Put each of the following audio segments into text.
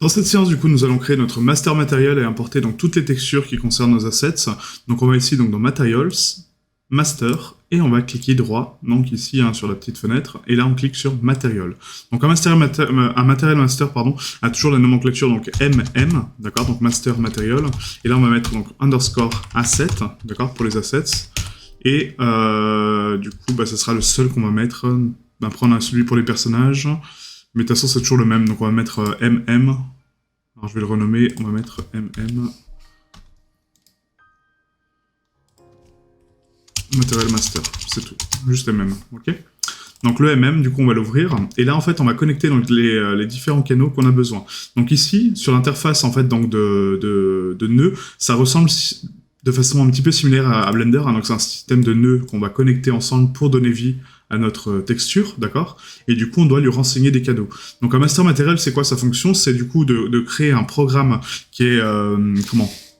Dans cette séance, du coup, nous allons créer notre master material et importer donc toutes les textures qui concernent nos assets. Donc, on va ici donc dans Materials, Master, et on va cliquer droit, donc ici sur la petite fenêtre, et là on clique sur Material. Donc un Material Master, pardon, a toujours la nomenclature donc MM, d'accord, donc Master Material, et là on va mettre donc underscore asset, d'accord, pour les assets, et du coup, ça sera le seul qu'on va mettre. Après on a celui pour les personnages, mais de toute façon c'est toujours le même, donc on va mettre MM. Alors je vais le renommer, on va mettre MM Material Master, c'est tout, juste MM, ok. Donc le MM, du coup, on va l'ouvrir, et là, en fait, on va connecter donc, les différents canaux qu'on a besoin. Donc ici, sur l'interface, en fait, donc de nœuds, ça ressemble de façon un petit peu similaire à Blender, hein, donc c'est un système de nœuds qu'on va connecter ensemble pour donner vie à notre texture, d'accord. Et du coup, on doit lui renseigner des canaux. Donc un master matériel, c'est quoi sa fonction? C'est du coup de créer un programme qui est,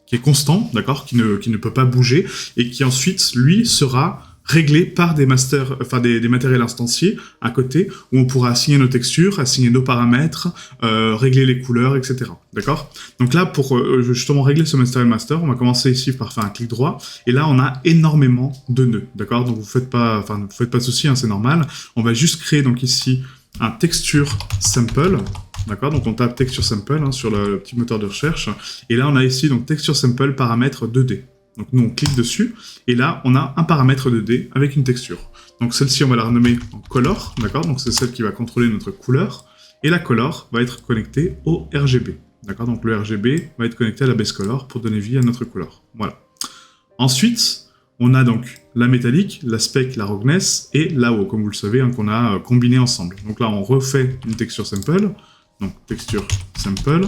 qui est constant, d'accord, qui ne peut pas bouger, et qui ensuite, lui, sera réglé par des masters, enfin des matériels instanciés à côté, où on pourra assigner nos textures, assigner nos paramètres, régler les couleurs, etc. D'accord? Donc là, pour justement régler ce material master, on va commencer ici par faire un clic droit, et là on a énormément de nœuds, d'accord? Donc vous faites pas de soucis, hein, c'est normal. On va juste créer donc ici un texture sample. D'accord, donc on tape texture sample sur le petit moteur de recherche, et là on a ici donc texture sample paramètre 2D. Donc nous on clique dessus, et là on a un paramètre 2D avec une texture. Donc celle-ci on va la renommer en color, d'accord, donc c'est celle qui va contrôler notre couleur, et la color va être connectée au RGB. D'accord, donc le RGB va être connecté à la base color pour donner vie à notre couleur. Voilà. Ensuite, on a donc la métallique, la spec, la roughness et l'AO, comme vous le savez, qu'on a combiné ensemble. Donc là on refait une texture sample, donc texture sample,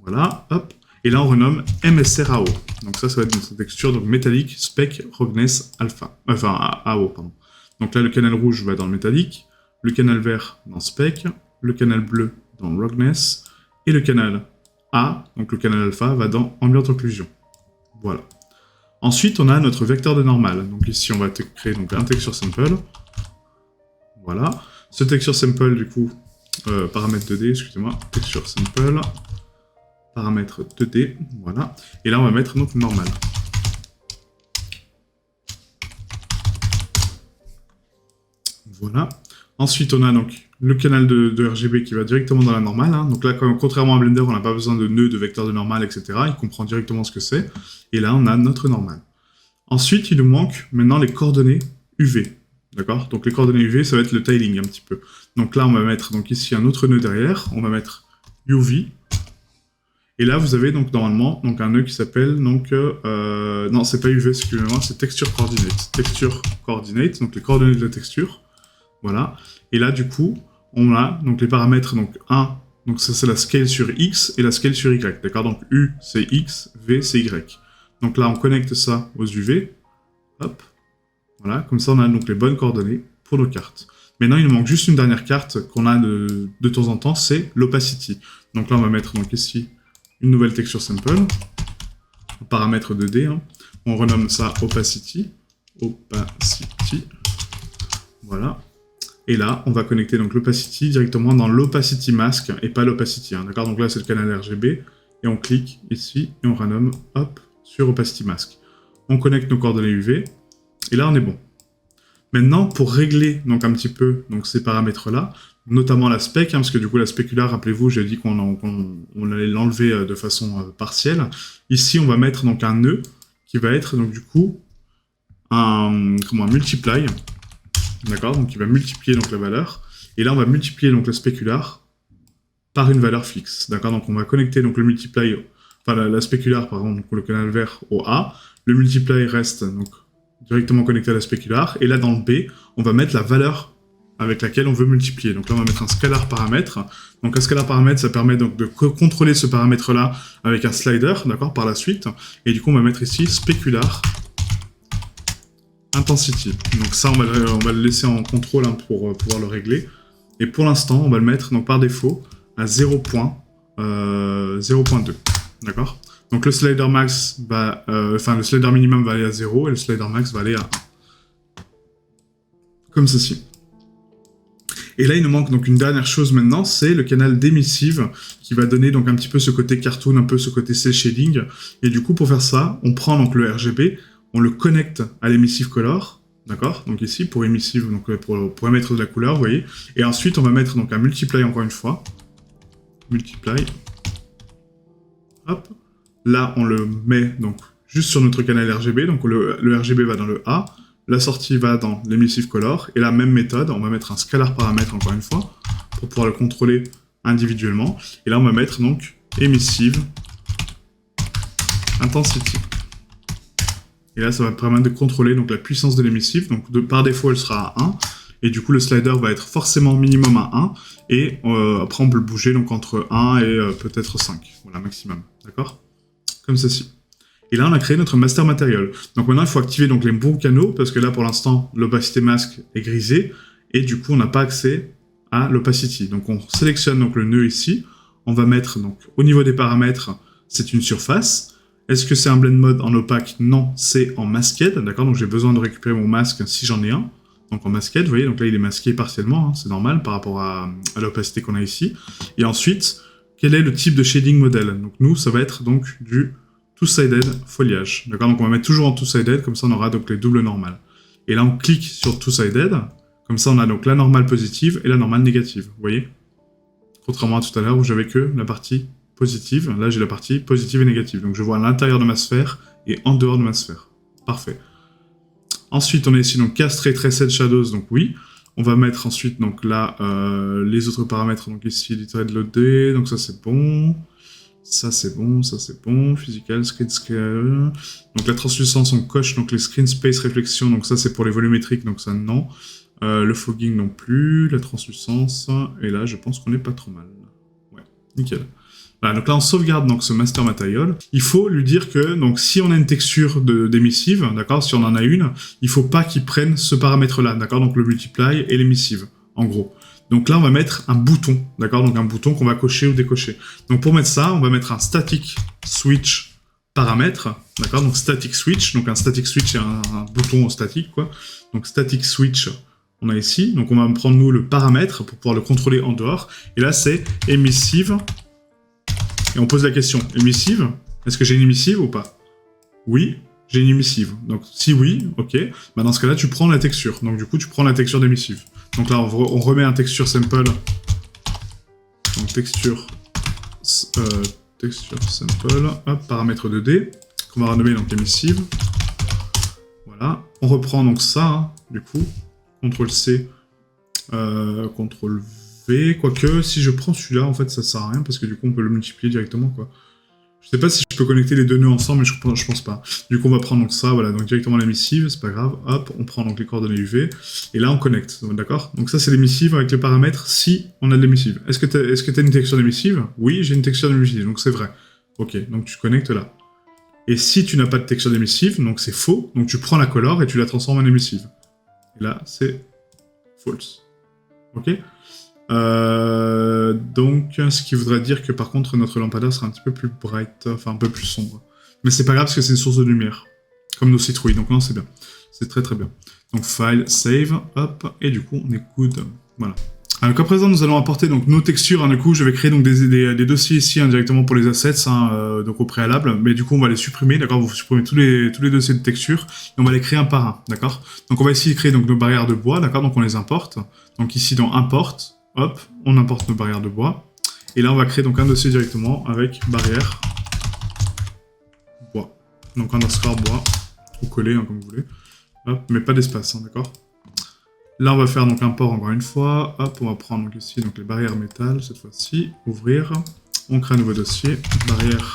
voilà, hop, et là on renomme MSRAO. Donc ça va être notre texture donc métallique, spec, roughness, alpha, enfin AO, pardon. Donc là le canal rouge va dans le métallique, le canal vert dans spec, le canal bleu dans roughness, et le canal A, donc le canal alpha, va dans ambient occlusion. Voilà. Ensuite on a notre vecteur de normal. Donc ici on va créer donc un texture sample. Voilà. Ce texture sample du coup, paramètre 2D, excusez-moi, texture sample, paramètre 2D, voilà. Et là, on va mettre donc normal. Voilà. Ensuite, on a donc le canal de RGB qui va directement dans la normale. Hein. Donc là, contrairement à Blender, on n'a pas besoin de nœuds, de vecteurs de normal, etc. Il comprend directement ce que c'est. Et là, on a notre normal. Ensuite, il nous manque maintenant les coordonnées UV. D'accord? Donc les coordonnées UV, ça va être le tiling un petit peu. Donc là, on va mettre donc ici un autre nœud derrière. On va mettre UV. Et là, vous avez donc normalement donc un nœud qui s'appelle donc non, c'est pas UV, excusez-moi, c'est texture coordinate. Texture coordinate, donc les coordonnées de la texture. Voilà. Et là, du coup, on a donc les paramètres donc 1, donc ça c'est la scale sur X et la scale sur Y. D'accord? Donc U c'est X, V c'est Y. Donc là, on connecte ça aux UV. Hop. Voilà, comme ça on a donc les bonnes coordonnées pour nos cartes. Maintenant, il nous manque juste une dernière carte qu'on a de temps en temps, c'est l'opacity. Donc là, on va mettre donc ici une nouvelle texture sample, paramètre 2D, hein. On renomme ça opacity, voilà, et là on va connecter donc l'opacity directement dans l'opacity mask et pas l'opacity, hein. D'accord, donc là c'est le canal RGB, et on clique ici, et on renomme, hop, sur opacity mask. On connecte nos coordonnées UV, et là on est bon. Maintenant, pour régler donc un petit peu donc, ces paramètres-là, notamment la spec, hein, parce que du coup la spécular, rappelez-vous, j'ai dit qu'on allait l'enlever de façon partielle. Ici, on va mettre donc un nœud qui va être donc du coup un multiply, d'accord, donc il va multiplier donc la valeur. Et là, on va multiplier donc la spécular par une valeur fixe, d'accord. Donc on va connecter donc le multiply, enfin la spécular pardon, donc le canal vert au A. Le multiply reste donc directement connecté à la spécular, et là dans le B, on va mettre la valeur avec laquelle on veut multiplier. Donc là, on va mettre un scalar paramètre. Donc un scalar paramètre, ça permet donc de contrôler ce paramètre-là avec un slider, d'accord, par la suite. Et du coup, on va mettre ici specular intensity. Donc ça, on va le laisser en contrôle hein, pour pouvoir le régler. Et pour l'instant, on va le mettre donc par défaut à 0.2, d'accord. Donc le slider max va, le slider minimum va aller à 0 et le slider max va aller à 1. Comme ceci. Et là, il nous manque donc une dernière chose maintenant, c'est le canal d'émissive qui va donner donc un petit peu ce côté cartoon, un peu ce côté cel shading. Et du coup, pour faire ça, on prend donc le RGB, on le connecte à l'émissive color, d'accord? Donc ici, pour émissive, donc pour émettre de la couleur, vous voyez. Et ensuite, on va mettre donc un multiply encore une fois. Multiply. Hop. Là, on le met donc juste sur notre canal RGB. Donc le RGB va dans le A. La sortie va dans l'emissive color. Et la même méthode, on va mettre un scalar paramètre encore une fois pour pouvoir le contrôler individuellement. Et là, on va mettre donc emissive intensity. Et là, ça va permettre de contrôler donc la puissance de l'émissive. Donc par défaut, elle sera à 1. Et du coup, le slider va être forcément minimum à 1. Et après, on peut le bouger donc entre 1 et peut-être 5. Voilà, maximum. D'accord? Comme ceci. Et là, on a créé notre master material. Donc maintenant, il faut activer donc les bons canaux, parce que là, pour l'instant, l'opacité masque est grisée, et du coup, on n'a pas accès à l'opacity. Donc on sélectionne donc le nœud ici, on va mettre donc au niveau des paramètres, c'est une surface. Est-ce que c'est un blend mode en opaque? Non, c'est en masked, d'accord? Donc j'ai besoin de récupérer mon masque si j'en ai un. Donc en masked, vous voyez, donc là il est masqué partiellement, hein, c'est normal par rapport à l'opacité qu'on a ici. Et ensuite, quel est le type de shading modèle? Donc nous, ça va être donc du two-sided foliage. D'accord? Donc on va mettre toujours en two-sided, comme ça on aura donc les doubles normales. Et là on clique sur two-sided, comme ça on a donc la normale positive et la normale négative. Vous voyez? Contrairement à tout à l'heure où j'avais que la partie positive, là j'ai la partie positive et négative. Donc je vois à l'intérieur de ma sphère et en dehors de ma sphère. Parfait. Ensuite on a ici donc cast ray traced shadows, donc oui. On va mettre ensuite donc là les autres paramètres, donc ici du thread loadé, donc ça c'est bon. Ça c'est bon, ça c'est bon, physical, screen scale, donc la translucence on coche, donc les screen space reflection, donc ça c'est pour les volumétriques, donc ça non, le fogging non plus, la translucence, et là je pense qu'on est pas trop mal, ouais, nickel. Voilà, donc là on sauvegarde donc ce master material, il faut lui dire que donc si on a une texture d'émissive, d'accord, si on en a une, il faut pas qu'il prenne ce paramètre là, d'accord, donc le multiply et l'émissive, en gros. Donc là, on va mettre un bouton, d'accord? Donc un bouton qu'on va cocher ou décocher. Donc pour mettre ça, on va mettre un static switch paramètre, d'accord? Donc static switch, donc un static switch c'est un bouton statique, quoi. Donc static switch, on a ici. Donc on va prendre nous le paramètre pour pouvoir le contrôler en dehors. Et là, c'est émissive. Et on pose la question, émissive? Est-ce que j'ai une émissive ou pas? Oui, j'ai une émissive. Donc si oui, ok. Bah, dans ce cas-là, tu prends la texture. Donc du coup, tu prends la texture d'émissive. Donc là, on remet un texture sample. Donc texture sample, hop, paramètre 2D, qu'on va renommer donc émissive. Voilà. On reprend donc ça, hein, du coup. CTRL-C, CTRL-V. Quoique, si je prends celui-là, en fait, ça sert à rien, parce que du coup, on peut le multiplier directement, quoi. Je sais pas si je peux connecter les deux nœuds ensemble, mais je pense pas. Du coup, on va prendre donc ça, voilà, donc directement l'émissive, c'est pas grave. Hop, on prend donc les coordonnées UV, et là, on connecte, d'accord? Donc ça, c'est l'émissive avec les paramètres si on a de l'émissive. Est-ce que t'as une texture d'émissive? Oui, j'ai une texture d'émissive, donc c'est vrai. Ok, donc tu connectes là. Et si tu n'as pas de texture d'émissive, donc c'est faux, donc tu prends la color et tu la transformes en émissive. Et là, c'est false. Ok? Donc, ce qui voudrait dire que par contre notre lampadaire sera un petit peu plus bright, enfin un peu plus sombre. Mais c'est pas grave parce que c'est une source de lumière, comme nos citrouilles, donc non c'est bien. C'est très très bien. Donc file, save, hop, et du coup on est good. Voilà. Donc à présent nous allons apporter donc nos textures, hein, du coup je vais créer donc des dossiers ici hein, directement pour les assets, hein, donc au préalable, mais du coup on va les supprimer, d'accord, vous supprimez tous les dossiers de texture, et on va les créer un par un, d'accord. Donc on va ici créer donc nos barrières de bois, d'accord, donc on les importe, donc ici dans import, hop, on importe nos barrières de bois. Et là, on va créer donc un dossier directement avec barrière bois. Donc underscore bois, ou coller, hein, comme vous voulez. Hop, mais pas d'espace, hein, d'accord? Là, on va faire donc import encore une fois. Hop, on va prendre donc ici donc les barrières métal, cette fois-ci. Ouvrir. On crée un nouveau dossier. Barrière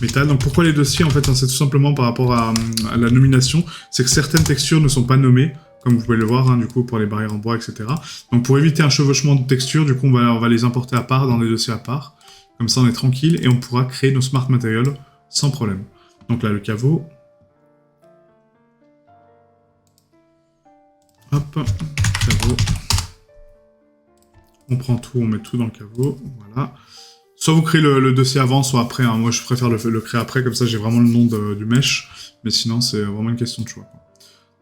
métal. Donc pourquoi les dossiers? En fait, hein, c'est tout simplement par rapport à la nomination. C'est que certaines textures ne sont pas nommées. Comme vous pouvez le voir, hein, du coup, pour les barrières en bois, etc. Donc, pour éviter un chevauchement de texture, du coup, on va les importer à part, dans des dossiers à part. Comme ça, on est tranquille, et on pourra créer nos smart materials sans problème. Donc là, le caveau. Hop, caveau. On prend tout, on met tout dans le caveau, voilà. Soit vous créez le dossier avant, soit après. Hein. Moi, je préfère le créer après, comme ça, j'ai vraiment le nom du mesh. Mais sinon, c'est vraiment une question de choix, quoi.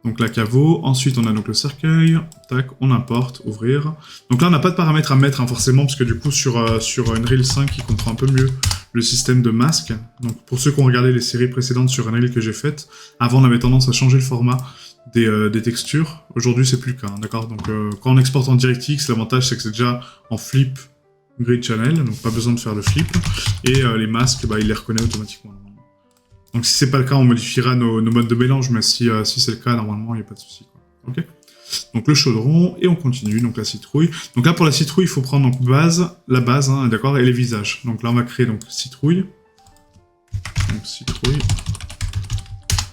Donc la caveau, ensuite on a donc le cercueil, tac, on importe, ouvrir. Donc là on n'a pas de paramètres à mettre forcément, parce que du coup sur Unreal 5 il comprend un peu mieux le système de masque. Donc pour ceux qui ont regardé les séries précédentes sur Unreal que j'ai faites, avant on avait tendance à changer le format des textures. Aujourd'hui c'est plus le cas, d'accord. Donc quand on exporte en DirectX, l'avantage c'est que c'est déjà en flip grid channel, donc pas besoin de faire le flip. Et les masques, bah, il les reconnaît automatiquement. Donc si c'est pas le cas, on modifiera nos modes de mélange, mais si c'est le cas, normalement, il n'y a pas de souci. Ok. Donc le chaudron, et on continue, donc la citrouille. Donc là, pour la citrouille, il faut prendre donc la base, hein, d'accord, et les visages. Donc là, on va créer donc citrouille. Donc citrouille.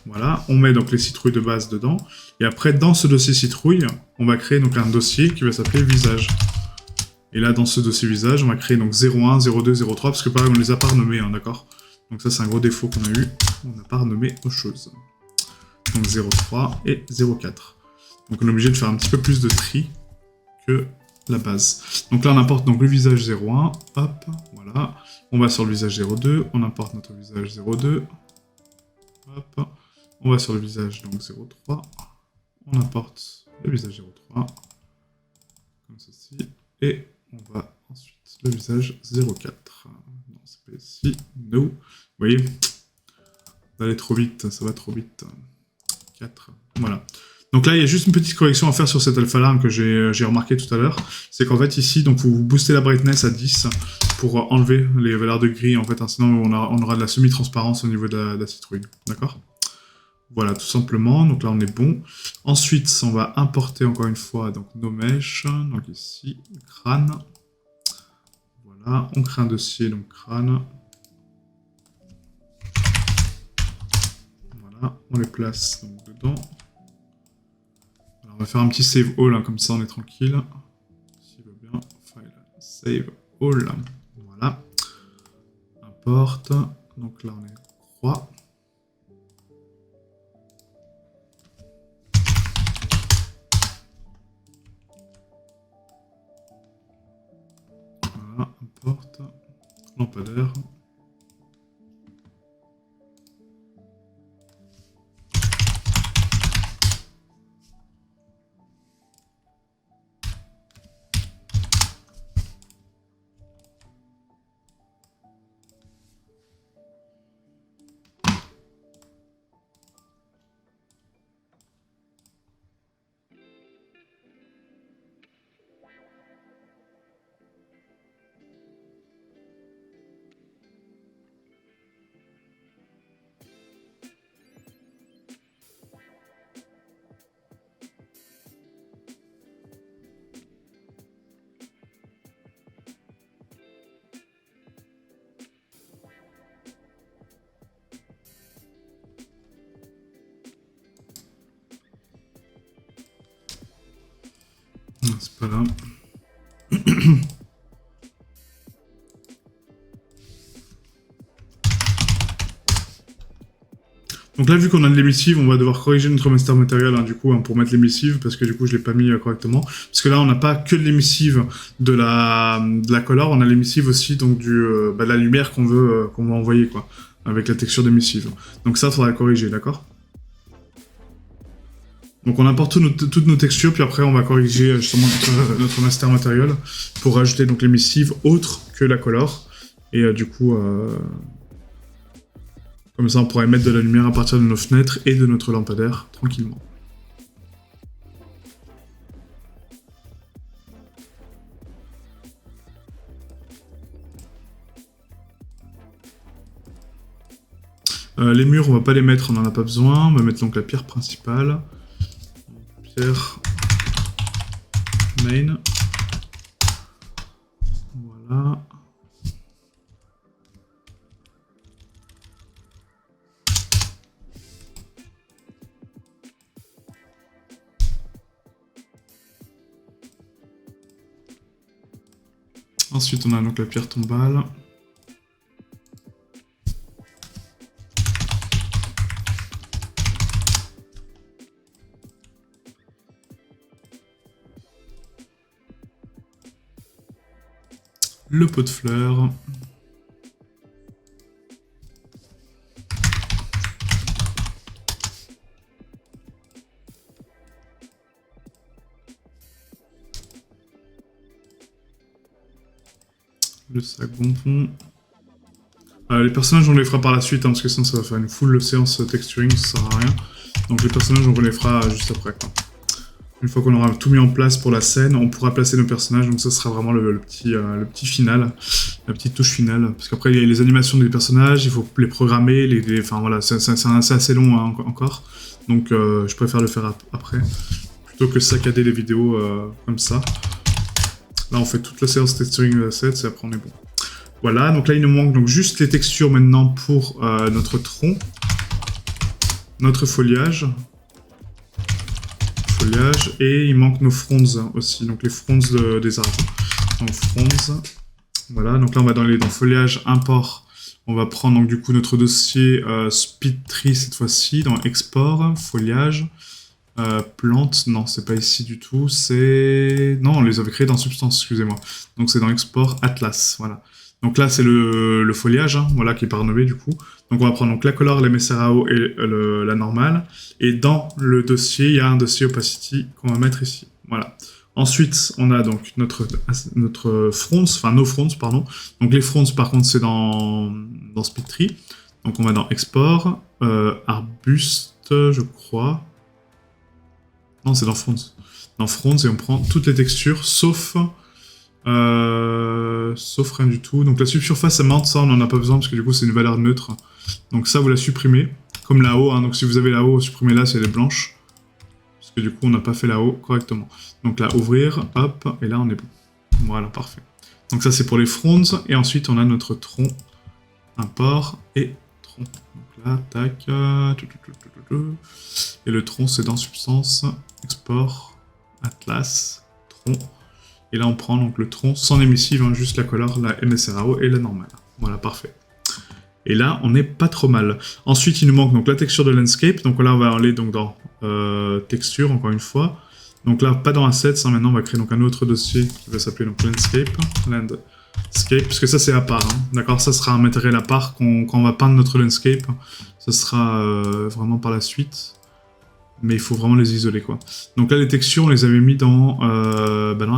Voilà, on met donc les citrouilles de base dedans. Et après, dans ce dossier citrouille, on va créer donc un dossier qui va s'appeler visage. Et là, dans ce dossier visage, on va créer donc 01, 02, 03, parce que pareil, on les a pas renommés, hein, d'accord. Donc ça, c'est un gros défaut qu'on a eu. On n'a pas renommé aux choses. Donc 03 et 04. Donc on est obligé de faire un petit peu plus de tri que la base. Donc là, on importe donc le visage 01. Hop, voilà. On va sur le visage 02. On importe notre visage 02. Hop. On va sur le visage donc 03. On importe le visage 03. Comme ceci. Et on va ensuite le visage 04. Non, c'est pas ici. No. Vous voyez, ça va trop vite, ça va trop vite. 4. Voilà. Donc là, il y a juste une petite correction à faire sur cette alpha-là que j'ai remarqué tout à l'heure. C'est qu'en fait, ici, donc vous boostez la brightness à 10 pour enlever les valeurs de gris, en fait, hein, sinon on aura de la semi-transparence au niveau de la citrouille. D'accord? Voilà, tout simplement. Donc là, on est bon. Ensuite, on va importer encore une fois donc, nos mèches. Donc ici, crâne. Voilà, on crée un dossier, donc crâne. Voilà, on les place donc, dedans. Alors, on va faire un petit save all, hein, comme ça on est tranquille. S'il veut bien, file, save all. Voilà. Importe. Donc là, on est croix. Voilà, importe. Lampadaire. C'est pas là. Donc là, vu qu'on a de l'émissive, on va devoir corriger notre master material, hein, du coup, hein, pour mettre l'émissive, parce que du coup, je l'ai pas mis correctement. Parce que là, on n'a pas que de l'émissive de la color, on a l'émissive aussi donc de la lumière qu'on veut envoyer, quoi, avec la texture d'émissive. Donc ça, il faudra corriger, d'accord? Donc on importe toutes nos textures, puis après, on va corriger justement notre master material pour rajouter donc l'émissive autre que la color. Et du coup... Comme ça, on pourra émettre de la lumière à partir de nos fenêtres et de notre lampadaire, tranquillement. Les murs, on va pas les mettre, on n'en a pas besoin. On va mettre donc la pierre principale. Pierre main. Voilà. Ensuite, on a donc la pierre tombale. Le pot de fleurs. Le second. Les personnages, on les fera par la suite, hein, parce que sinon ça va faire une full séance texturing, ça sert à rien. Donc les personnages, on les fera juste après, quoi. Une fois qu'on aura tout mis en place pour la scène, on pourra placer nos personnages, donc ça sera vraiment le petit final, la petite touche finale. Parce qu'après, il y a les animations des personnages, il faut les programmer, enfin voilà, c'est assez long hein, encore. Donc je préfère le faire après, plutôt que saccader les vidéos comme ça. Là, on fait toute la séance texturing de la set, et après on est bon. Voilà, donc là, il nous manque donc juste les textures maintenant pour notre tronc, notre foliage, et il manque nos fronds aussi, donc les fronds des arbres. Donc fronds, voilà, donc là on va dans foliage, import, on va prendre donc du coup notre dossier speed tree cette fois-ci, dans export, foliage, plantes, non c'est pas ici du tout, c'est... Non, on les avait créés dans substance, excusez-moi. Donc c'est dans export, atlas, voilà. Donc là, c'est le foliage, hein, voilà, qui est pas renommé du coup. Donc on va prendre donc, la color, la MSRAO et la normale. Et dans le dossier, il y a un dossier opacity qu'on va mettre ici. Voilà. Ensuite, on a donc notre fronts, enfin nos fronts, pardon. Donc les fronts, par contre, c'est dans SpeedTree. Donc on va dans export, arbuste, je crois. Non, c'est dans fronts. Dans fronts, et on prend toutes les textures, sauf rien du tout. Donc la subsurface amount, ça on n'en a pas besoin parce que du coup c'est une valeur neutre. Donc ça vous la supprimez, comme là-haut, hein. Donc si vous avez là-haut, supprimez-la si elle est blanche. Parce que du coup on n'a pas fait là-haut correctement. Donc là ouvrir, hop, et là on est bon. Voilà, parfait. Donc ça c'est pour les fronts, et ensuite on a notre tronc, import et tronc. Donc là, tac, et le tronc c'est dans substance, export, atlas, tronc. Et là, on prend donc le tronc sans émissive, hein, juste la color, la MSRAO et la normale. Voilà, parfait. Et là, on n'est pas trop mal. Ensuite, il nous manque donc la texture de landscape. Donc là, on va aller donc dans texture, encore une fois. Donc là, pas dans assets. Hein, maintenant, on va créer donc un autre dossier qui va s'appeler donc landscape. Landscape, parce que ça, c'est à part. Hein, d'accord, ça sera un matériel à part quand on va peindre notre landscape. Ça sera vraiment par la suite. Mais il faut vraiment les isoler, quoi. Donc là, les textures, on les avait mis dans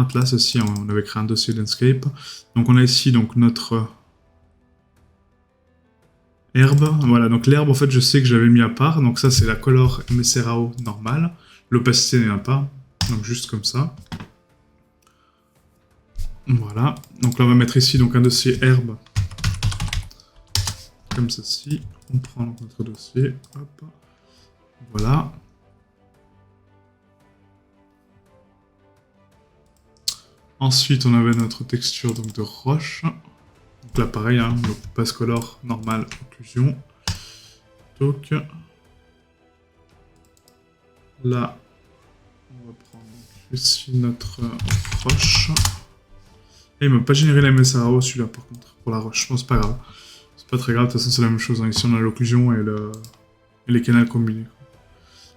Atlas aussi, hein, on avait créé un dossier landscape. Donc on a ici donc notre herbe. Voilà, donc l'herbe, en fait, je sais que j'avais mis à part. Donc ça, c'est la color MSRAO normale. L'opacité n'est pas, donc juste comme ça. Voilà, donc là, on va mettre ici donc un dossier herbe. Comme ceci. On prend donc notre dossier, hop. Voilà. Ensuite, on avait notre texture donc, de roche. Donc là, pareil, hein, le passe color normal, occlusion. Donc, là, on va prendre ici notre roche. Et il ne m'a pas généré la MSRAO celui-là, par contre, pour la roche. Bon, c'est pas grave. C'est pas très grave, de toute façon, c'est la même chose. Hein. Ici, on a l'occlusion et les canals combinés.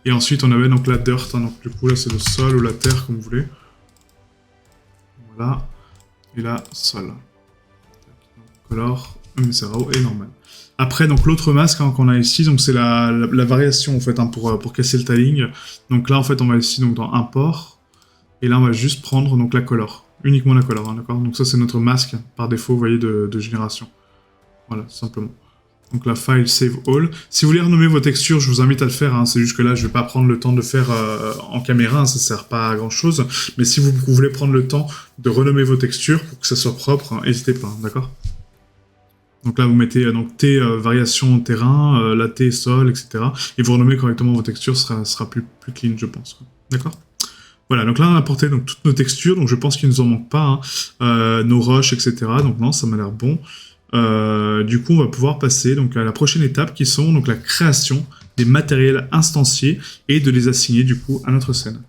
Et ensuite, on avait donc la dirt. Hein. Donc, du coup, là, c'est le sol ou la terre, comme vous voulez. Voilà, et là, sol. Color, MSRAO et normal. Après, donc l'autre masque hein, qu'on a ici, donc c'est la variation en fait hein, pour casser le tiling. Donc là, en fait, on va ici donc dans import, et là, on va juste prendre donc la color, uniquement la color, hein, d'accord. Donc ça, c'est notre masque par défaut, vous voyez, de génération. Voilà, tout simplement. Donc la file save all. Si vous voulez renommer vos textures, je vous invite à le faire. Hein. C'est juste que là, je vais pas prendre le temps de le faire en caméra. Hein. Ça sert pas à grand chose. Mais si vous voulez prendre le temps de renommer vos textures pour que ça soit propre, n'hésitez pas. Hein, d'accord. Donc là, vous mettez donc T variation terrain, la T sol, etc. Et vous renommez correctement vos textures, sera plus clean, je pense. D'accord. Voilà, donc là on a apporté donc, toutes nos textures, donc je pense qu'il ne nous en manque pas, hein. Nos roches, etc. Donc non, ça m'a l'air bon. Du coup, on va pouvoir passer donc, à la prochaine étape qui sont donc la création des matériels instanciés et de les assigner du coup à notre scène.